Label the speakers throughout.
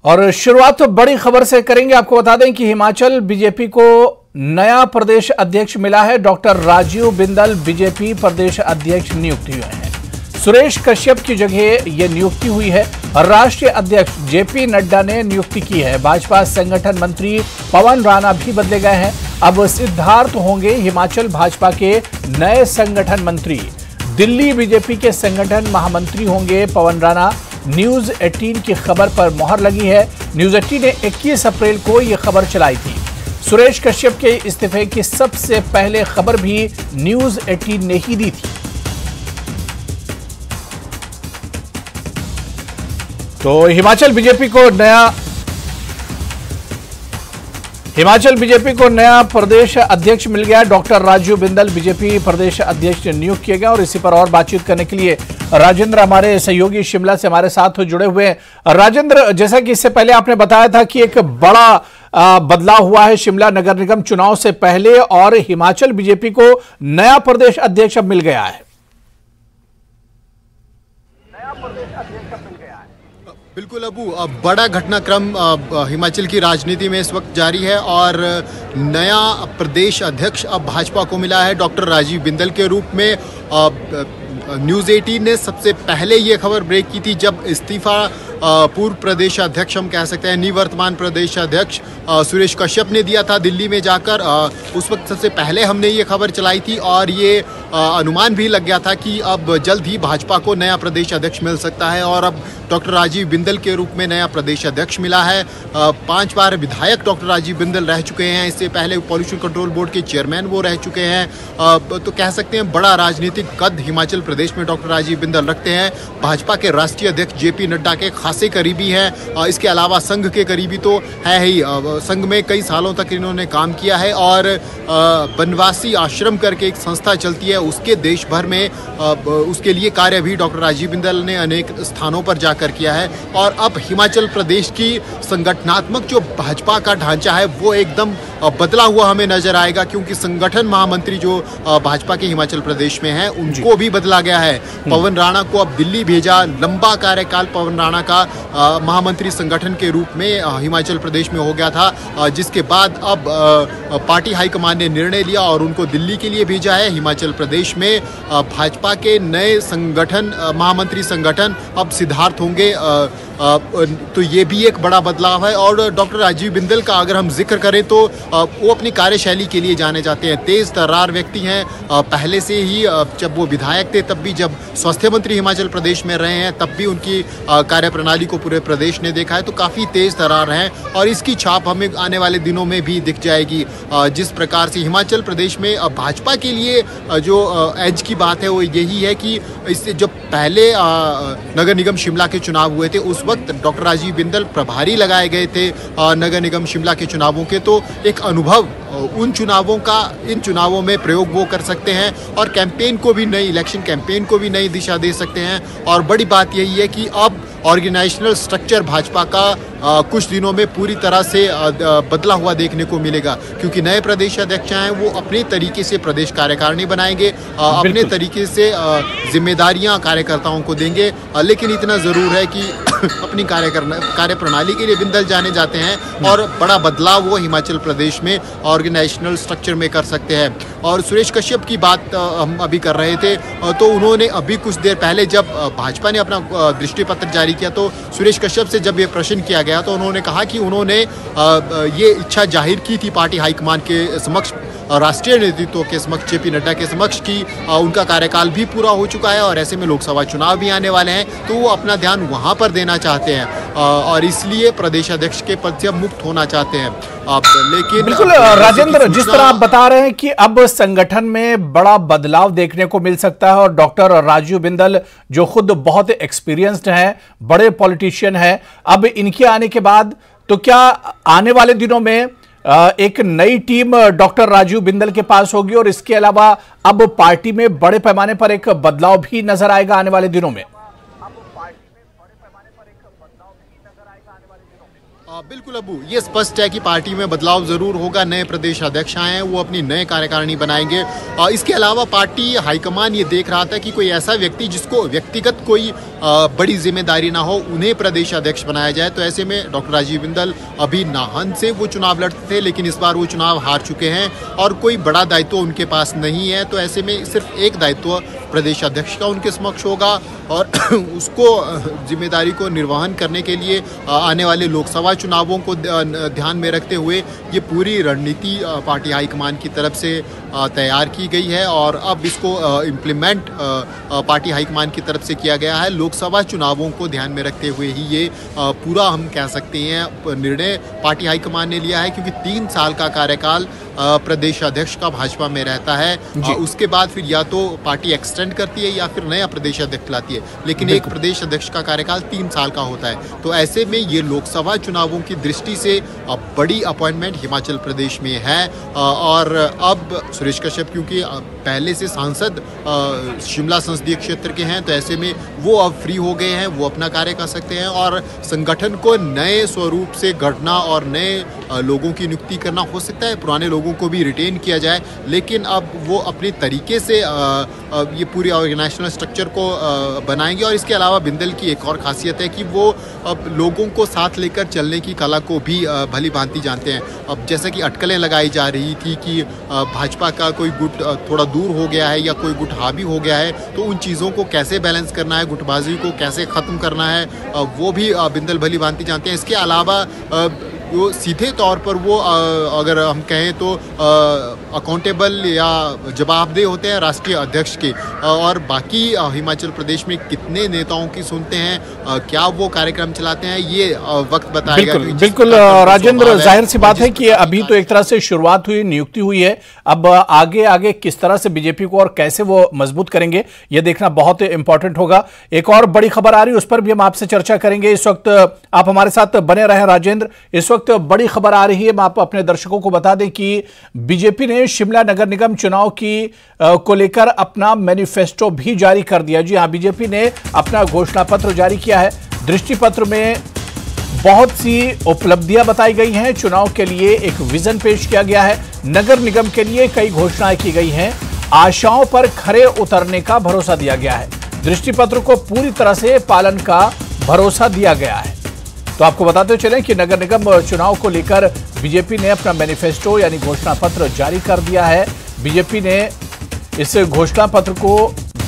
Speaker 1: और शुरुआत तो बड़ी खबर से करेंगे। आपको बता दें कि हिमाचल बीजेपी को नया प्रदेश अध्यक्ष मिला है। डॉक्टर राजीव बिंदल बीजेपी प्रदेश अध्यक्ष नियुक्त हुए हैं। सुरेश कश्यप की जगह यह नियुक्ति हुई है। राष्ट्रीय अध्यक्ष जेपी नड्डा ने नियुक्ति की है। भाजपा संगठन मंत्री पवन राणा भी बदले गए हैं। अब सिद्धार्थ होंगे हिमाचल भाजपा के नए संगठन मंत्री। दिल्ली बीजेपी के संगठन महामंत्री होंगे पवन राणा। न्यूज 18 की खबर पर मोहर लगी है। न्यूज 18 ने 21 अप्रैल को यह खबर चलाई थी। सुरेश कश्यप के इस्तीफे की सबसे पहले खबर भी न्यूज 18 ने ही दी थी। तो हिमाचल बीजेपी को नया प्रदेश अध्यक्ष मिल गया। डॉक्टर राजीव बिंदल बीजेपी प्रदेश अध्यक्ष नियुक्त किए गए और इसी पर और बातचीत करने के लिए राजेंद्र हमारे सहयोगी शिमला से हमारे साथ जुड़े हुए हैं। राजेंद्र, जैसा कि इससे पहले आपने बताया था कि एक बड़ा बदलाव हुआ है शिमला नगर निगम चुनाव से पहले और हिमाचल बीजेपी को नया प्रदेश अध्यक्ष अब मिल गया है।
Speaker 2: बिल्कुल अबू, बड़ा घटनाक्रम हिमाचल की राजनीति में इस वक्त जारी है और नया प्रदेश अध्यक्ष अब भाजपा को मिला है डॉक्टर राजीव बिंदल के रूप में। न्यूज़ 18 ने सबसे पहले ये खबर ब्रेक की थी जब इस्तीफा पूर्व प्रदेश अध्यक्ष, हम कह सकते हैं निवर्तमान प्रदेश अध्यक्ष सुरेश कश्यप ने दिया था दिल्ली में जाकर। उस वक्त सबसे पहले हमने ये खबर चलाई थी और ये अनुमान भी लग गया था कि अब जल्द ही भाजपा को नया प्रदेश अध्यक्ष मिल सकता है और अब डॉक्टर राजीव बिंदल के रूप में नया प्रदेश अध्यक्ष मिला है। 5 बार विधायक डॉक्टर राजीव बिंदल रह चुके हैं। इससे पहले पॉल्यूशन कंट्रोल बोर्ड के चेयरमैन वो रह चुके हैं। तो कह सकते हैं बड़ा राजनीतिक कद हिमाचल प्रदेश में डॉक्टर राजीव बिंदल रखते हैं। भाजपा के राष्ट्रीय अध्यक्ष जेपी नड्डा के खासे करीबी हैं। इसके अलावा संघ के करीबी तो है ही। संघ में कई सालों तक इन्होंने काम किया है और बनवासी आश्रम करके एक संस्था चलती है, उसके देश भर में उसके लिए कार्य भी डॉक्टर राजीव बिंदल ने अनेक स्थानों पर जाकर किया है। और अब हिमाचल प्रदेश की संगठनात्मक जो भाजपा का ढांचा है वो एकदम बदला हुआ हमें नजर आएगा, क्योंकि संगठन महामंत्री जो भाजपा के हिमाचल प्रदेश में है उनको भी बदला गया है। पवन राणा को अब दिल्ली भेजा। लंबा कार्यकाल पवन राणा का महामंत्री संगठन के रूप में हिमाचल प्रदेश में हो गया था, जिसके बाद अब पार्टी हाईकमान ने निर्णय लिया और उनको दिल्ली के लिए भेजा है। हिमाचल प्रदेश में भाजपा के नए संगठन महामंत्री संगठन अब सिद्धार्थ होंगे। तो ये भी एक बड़ा बदलाव है। और डॉक्टर राजीव बिंदल का अगर हम जिक्र करें तो वो अपनी कार्यशैली के लिए जाने जाते हैं। तेज तर्रार व्यक्ति हैं। पहले से ही जब वो विधायक थे तब भी, जब स्वास्थ्य मंत्री हिमाचल प्रदेश में रहे हैं तब भी उनकी कार्यप्रणाली को पूरे प्रदेश ने देखा है। तो काफ़ी तेज तर्रार हैं और इसकी छाप हमें आने वाले दिनों में भी दिख जाएगी। जिस प्रकार से हिमाचल प्रदेश में भाजपा के लिए जो एज की बात है वो यही है कि इससे जब पहले नगर निगम शिमला के चुनाव हुए थे उस वक्त डॉक्टर राजीव बिंदल प्रभारी लगाए गए थे नगर निगम शिमला के चुनावों के। तो एक अनुभव इन चुनावों में प्रयोग वो कर सकते हैं और कैंपेन को भी इलेक्शन कैंपेन को भी नई दिशा दे सकते हैं। और बड़ी बात यही है कि अब ऑर्गेनाइजेशनल स्ट्रक्चर भाजपा का कुछ दिनों में पूरी तरह से बदला हुआ देखने को मिलेगा, क्योंकि नए प्रदेश अध्यक्ष हैं वो अपने तरीके से प्रदेश कार्यकारिणी बनाएंगे, अपने तरीके से जिम्मेदारियां कार्यकर्ताओं को देंगे। लेकिन इतना ज़रूर है कि अपनी कार्यप्रणाली के लिए बिंदल जाने जाते हैं और बड़ा बदलाव वो हिमाचल प्रदेश में ऑर्गेनाइजेशनल स्ट्रक्चर में कर सकते हैं। और सुरेश कश्यप की बात हम अभी कर रहे थे, तो उन्होंने अभी कुछ देर पहले जब भाजपा ने अपना दृष्टि पत्र जारी किया तो सुरेश कश्यप से जब ये प्रश्न किया गया तो उन्होंने कहा कि उन्होंने ये इच्छा जाहिर की थी पार्टी हाईकमान के समक्ष, राष्ट्रीय नेतृत्व के समक्ष, जेपी नड्डा के समक्ष की उनका कार्यकाल भी पूरा हो चुका है और ऐसे में लोकसभा चुनाव भी आने वाले हैं, तो वो अपना ध्यान वहां पर देना चाहते हैं और इसलिए प्रदेश अध्यक्ष के पद से मुक्त होना चाहते हैं। लेकिन
Speaker 1: बिल्कुल राजेंद्र, जिस तरह आप बता रहे हैं कि अब संगठन में बड़ा बदलाव देखने को मिल सकता है और डॉक्टर राजीव बिंदल जो खुद बहुत एक्सपीरियंस्ड हैं, बड़े पॉलिटिशियन हैं, अब इनके आने के बाद तो क्या आने वाले दिनों में एक नई टीम डॉक्टर राजीव बिंदल के पास होगी और इसके अलावा अब पार्टी में बड़े पैमाने पर एक बदलाव भी नजर आएगा आने वाले दिनों में?
Speaker 2: बिल्कुल अबू, ये स्पष्ट है कि पार्टी में बदलाव जरूर होगा। नए प्रदेश अध्यक्ष आए हैं, वो अपनी नए कार्यकारिणी बनाएंगे। इसके अलावा पार्टी हाईकमान ये देख रहा था कि कोई ऐसा व्यक्ति जिसको व्यक्तिगत कोई बड़ी जिम्मेदारी ना हो, उन्हें प्रदेश अध्यक्ष बनाया जाए। तो ऐसे में डॉक्टर राजीव बिंदल अभी नाहन से वो चुनाव लड़ते थे, लेकिन इस बार वो चुनाव हार चुके हैं और कोई बड़ा दायित्व उनके पास नहीं है। तो ऐसे में सिर्फ एक दायित्व प्रदेश अध्यक्ष का उनके समक्ष होगा और उसको जिम्मेदारी को निर्वहन करने के लिए आने वाले लोकसभा चुनावों को ध्यान में रखते हुए ये पूरी रणनीति पार्टी हाईकमान की तरफ से तैयार की गई है और अब इसको इम्प्लीमेंट पार्टी हाईकमान की तरफ से किया गया है। लोकसभा चुनावों को ध्यान में रखते हुए ही ये पूरा हम कह सकते हैं निर्णय पार्टी हाईकमान ने लिया है, क्योंकि 3 साल का कार्यकाल प्रदेश अध्यक्ष का भाजपा में रहता है। उसके बाद फिर या तो पार्टी एक्सटेंड करती है या फिर नया प्रदेश अध्यक्ष लाती है, लेकिन एक प्रदेश अध्यक्ष का कार्यकाल 3 साल का होता है। तो ऐसे में ये लोकसभा चुनावों की दृष्टि से बड़ी अपॉइंटमेंट हिमाचल प्रदेश में है और अब सुरेश कश्यप क्योंकि पहले से सांसद शिमला संसदीय क्षेत्र के हैं, तो ऐसे में वो अब फ्री हो गए हैं, वो अपना कार्य कर सकते हैं और संगठन को नए स्वरूप से गढ़ना और नए लोगों की नियुक्ति करना। हो सकता है पुराने लोगों को भी रिटेन किया जाए, लेकिन अब वो अपने तरीके से ये पूरी ऑर्गेनाइजेशनल स्ट्रक्चर को बनाएंगे। और इसके अलावा बिंदल की एक और खासियत है कि वो अब लोगों को साथ लेकर चलने की कला को भी भली भांति जानते हैं। अब जैसे कि अटकलें लगाई जा रही थी कि भाजपा का कोई गुट थोड़ा दूर हो गया है या कोई गुट हावी हो गया है, तो उन चीज़ों को कैसे बैलेंस करना है, गुटबाजी को कैसे ख़त्म करना है, वो भी बिंदल भली भांति जानते हैं। इसके अलावा वो सीधे तौर पर वो अगर हम कहें तो अकाउंटेबल या जवाबदेह होते हैं राष्ट्रीय अध्यक्ष के, और बाकी हिमाचल प्रदेश में कितने नेताओं की सुनते हैं, क्या वो कार्यक्रम चलाते हैं, ये वक्त बताएगा।
Speaker 1: बिल्कुल राजेंद्र, जाहिर सी बात है कि अभी तो एक तरह से शुरुआत हुई, नियुक्ति हुई है, अब आगे आगे किस तरह से बीजेपी को और कैसे वो मजबूत करेंगे ये देखना बहुत इंपॉर्टेंट होगा। एक और बड़ी खबर आ रही है, उस पर भी हम आपसे चर्चा करेंगे। इस वक्त आप हमारे साथ बने रहे राजेंद्र। इस वक्त बड़ी खबर आ रही है, हम आप अपने दर्शकों को बता दें कि बीजेपी ने शिमला नगर निगम चुनाव की को लेकर अपना मैनिफेस्टो भी जारी कर दिया। जी हां, बीजेपी ने अपना घोषणा पत्र जारी किया है। दृष्टि पत्र में बहुत सी उपलब्धियां बताई गई हैं, चुनाव के लिए एक विजन पेश किया गया है, नगर निगम के लिए कई घोषणाएं की गई हैं, आशाओं पर खरे उतरने का भरोसा दिया गया है। दृष्टि पत्र को पूरी तरह से पालन का भरोसा दिया गया है। तो आपको बताते चलें कि नगर निगम चुनाव को लेकर बीजेपी ने अपना मैनिफेस्टो यानी घोषणा पत्र जारी कर दिया है। बीजेपी ने इस घोषणा पत्र को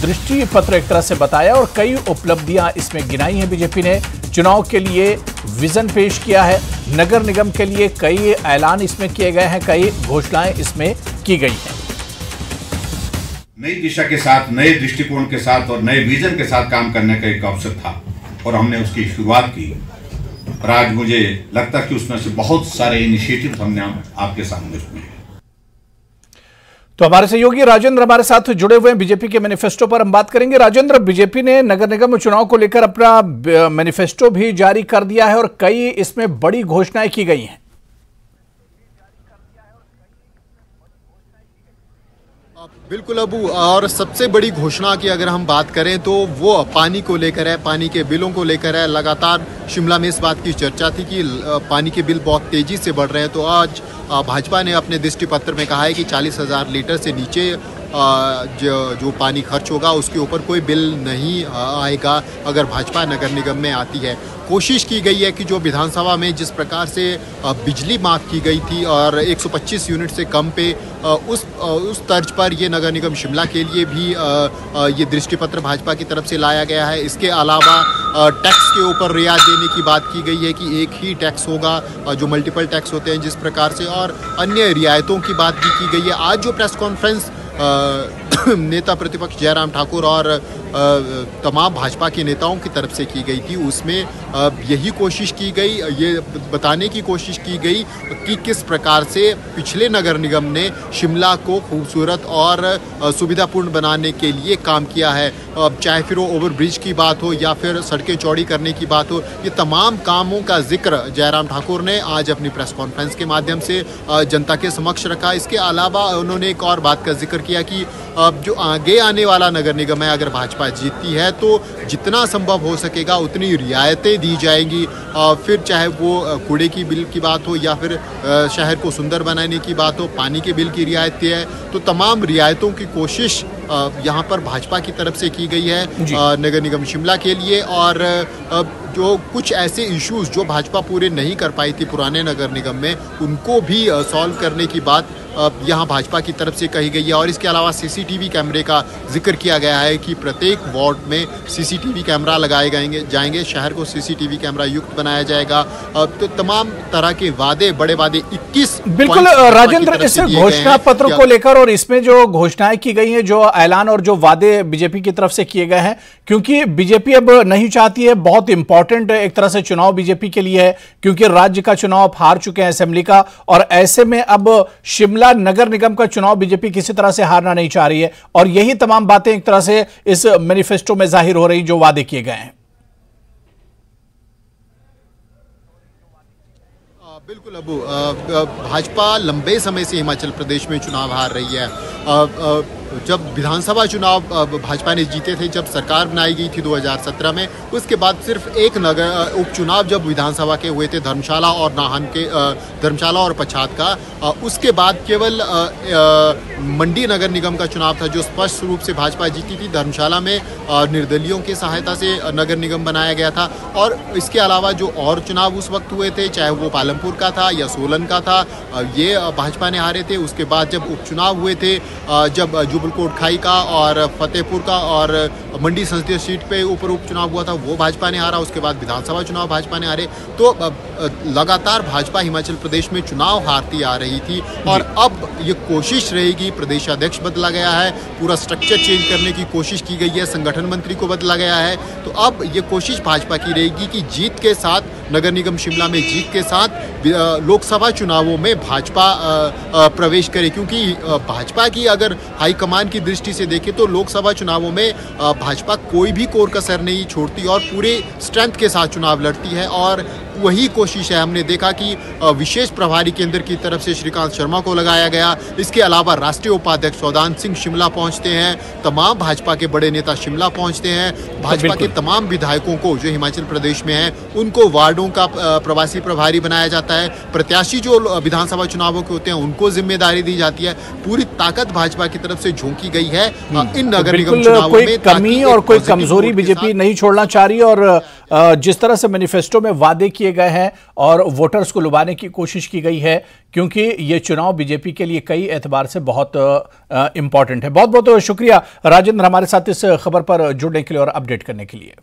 Speaker 1: दृष्टि पत्र एक तरह से बताया और कई उपलब्धियां इसमें गिनाई हैं। बीजेपी ने चुनाव के लिए विजन पेश किया है, नगर निगम के लिए कई ऐलान इसमें किए गए हैं, कई घोषणाएं इसमें की गई हैं।
Speaker 3: नई दिशा के साथ, नए दृष्टिकोण के साथ और नए विजन के साथ काम करने का एक अवसर था और हमने उसकी शुरुआत की और आज मुझे लगता है कि उसमें से बहुत सारे इनिशिएटिव हमने आपके सामने रखे हैं।
Speaker 1: तो हमारे सहयोगी राजेंद्र हमारे साथ जुड़े हुए हैं, बीजेपी के मैनिफेस्टो पर हम बात करेंगे। राजेंद्र, बीजेपी ने नगर निगम चुनाव को लेकर अपना मैनिफेस्टो भी जारी कर दिया है और कई इसमें बड़ी घोषणाएं की गई हैं।
Speaker 2: बिल्कुल अबू, और सबसे बड़ी घोषणा की अगर हम बात करें तो वो पानी को लेकर है, पानी के बिलों को लेकर है। लगातार शिमला में इस बात की चर्चा थी कि पानी के बिल बहुत तेज़ी से बढ़ रहे हैं, तो आज भाजपा ने अपने दृष्टि पत्र में कहा है कि 40,000 लीटर से नीचे जो पानी खर्च होगा उसके ऊपर कोई बिल नहीं आएगा अगर भाजपा नगर निगम में आती है। कोशिश की गई है कि जो विधानसभा में जिस प्रकार से बिजली माफ़ की गई थी और 125 यूनिट से कम पे उस तर्ज पर ये नगर निगम शिमला के लिए भी ये दृष्टि पत्र भाजपा की तरफ से लाया गया है। इसके अलावा टैक्स के ऊपर रियायत देने की बात की गई है कि एक ही टैक्स होगा, जो मल्टीपल टैक्स होते हैं जिस प्रकार से, और अन्य रियायतों की बात भी की गई है। आज जो प्रेस कॉन्फ्रेंस नेता प्रतिपक्ष जयराम ठाकुर और तमाम भाजपा के नेताओं की तरफ से की गई थी, उसमें यही कोशिश की गई, ये बताने की कोशिश की गई कि किस प्रकार से पिछले नगर निगम ने शिमला को खूबसूरत और सुविधापूर्ण बनाने के लिए काम किया है। चाहे फिर वो ओवरब्रिज की बात हो या फिर सड़कें चौड़ी करने की बात हो, ये तमाम कामों का जिक्र जयराम ठाकुर ने आज अपनी प्रेस कॉन्फ्रेंस के माध्यम से जनता के समक्ष रखा। इसके अलावा उन्होंने एक और बात का जिक्र किया कि जो आगे आने वाला नगर निगम है, अगर भाजपा भाजपा जीतती है तो जितना संभव हो सकेगा उतनी रियायतें दी जाएंगी। फिर चाहे वो कूड़े की बिल की बात हो या फिर शहर को सुंदर बनाने की बात हो, पानी के बिल की रियायतें है, तो तमाम रियायतों की कोशिश यहाँ पर भाजपा की तरफ से की गई है नगर निगम शिमला के लिए। और जो कुछ ऐसे इश्यूज जो भाजपा पूरे नहीं कर पाई थी पुराने नगर निगम में, उनको भी सॉल्व करने की बात यहाँ भाजपा की तरफ से कही गई है। और इसके अलावा सीसीटीवी कैमरे का जिक्र किया गया है कि प्रत्येक वार्ड में सीसीटीवी कैमरा लगाए जाएंगे, शहर को सीसीटीवी कैमरा युक्त बनाया जाएगा। तो तमाम तरह के वादे, बड़े वादे 21
Speaker 1: बिल्कुल राजेंद्र, इस घोषणा पत्र को लेकर और इसमें जो घोषणाएं की गई हैं, जो ऐलान और जो वादे बीजेपी की तरफ से किए गए हैं, क्योंकि बीजेपी अब नहीं चाहती है, बहुत इंपॉर्टेंट एक तरह से चुनाव बीजेपी के लिए है, क्योंकि राज्य का चुनाव हार चुके हैं असेंबली का, और ऐसे में अब शिमला नगर निगम का चुनाव बीजेपी किसी तरह से हारना नहीं चाह रही है, और यही तमाम बातें एक तरह से इस मैनिफेस्टो में जाहिर हो रही जो वादे किए गए हैं।
Speaker 2: बिल्कुल अबू, भाजपा लंबे समय से हिमाचल प्रदेश में चुनाव हार रही है। जब विधानसभा चुनाव भाजपा ने जीते थे, जब सरकार बनाई गई थी 2017 में, उसके बाद सिर्फ एक नगर उपचुनाव जब विधानसभा के हुए थे धर्मशाला और नाहन के, धर्मशाला और पच्छाद का, उसके बाद केवल मंडी नगर निगम का चुनाव था जो स्पष्ट रूप से भाजपा जीती थी। धर्मशाला में निर्दलियों की सहायता से नगर निगम बनाया गया था। और इसके अलावा जो और चुनाव उस वक्त हुए थे, चाहे वो पालमपुर का था या सोलन का था, ये भाजपा ने हारे थे। उसके बाद जब उपचुनाव हुए थे, जब जुबलकोट खाई का और फतेहपुर का और मंडी संसदीय सीट पे ऊपर उपचुनाव हुआ था, वो भाजपा ने हारा। उसके बाद विधानसभा चुनाव भाजपा ने हारे। तो लगातार भाजपा हिमाचल प्रदेश में चुनाव हारती आ रही थी, और अब ये कोशिश रहेगी, प्रदेशाध्यक्ष बदला गया है, पूरा स्ट्रक्चर चेंज करने की कोशिश की गई है, संगठन मंत्री को बदला गया है। तो अब ये कोशिश भाजपा की रहेगी कि जीत के साथ, नगर निगम शिमला में जीत के साथ लोकसभा चुनावों में भाजपा प्रवेश करे, क्योंकि भाजपा की अगर हाईकमान की दृष्टि से देखें तो लोकसभा चुनावों में भाजपा कोई भी कोर कसर नहीं छोड़ती और पूरे स्ट्रेंथ के साथ चुनाव लड़ती है। और वही कोशिश है। हमने देखा कि विशेष प्रभारी केंद्र की तरफ से श्रीकांत शर्मा को लगाया गया। इसके अलावा राष्ट्रीय उपाध्यक्ष सौदान सिंह शिमला पहुंचते हैं, तमाम भाजपा के बड़े नेता शिमला पहुंचते हैं। भाजपा के तमाम विधायकों को जो हिमाचल प्रदेश में हैं, उनको वार्डों का प्रवासी प्रभारी बनाया जाता है। प्रत्याशी जो विधानसभा चुनावों के होते हैं, उनको जिम्मेदारी दी जाती है। पूरी ताकत भाजपा की तरफ से झोंकी गई है इन नगर निगम चुनावों में।
Speaker 1: कमी और कोई कमजोरी बीजेपी नहीं छोड़ना चाह रही, और जिस तरह से मैनिफेस्टो में वादे किए गए हैं और वोटर्स को लुभाने की कोशिश की गई है, क्योंकि ये चुनाव बीजेपी के लिए कई एतबार से बहुत इंपॉर्टेंट है। बहुत बहुत शुक्रिया राजेंद्र, हमारे साथ इस खबर पर जुड़ने के लिए और अपडेट करने के लिए।